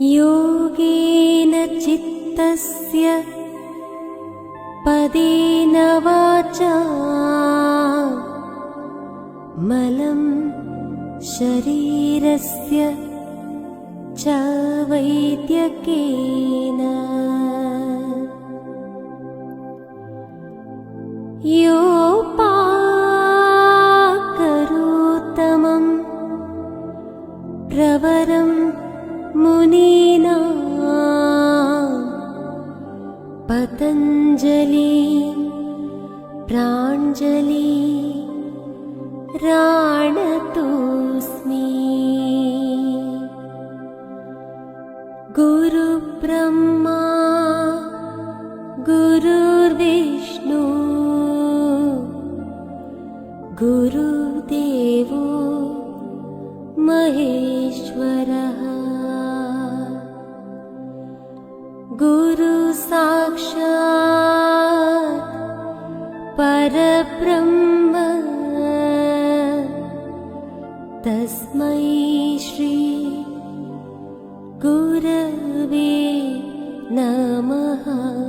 योगेन चित्तस्य पदेन वाचा मलं शरीरस्य च वैद्यकेन योपाकरोत्तमं प्रवरं मुनीना पतञ्जलि प्राञ्जलि राणतोऽस्मि। गुरुब्रह्मा गुरुर्विष्णु गुरुदेवो महेश्वरः गुरु साक्षात् परब्रह्म तस्मै श्री गुरवे नमः।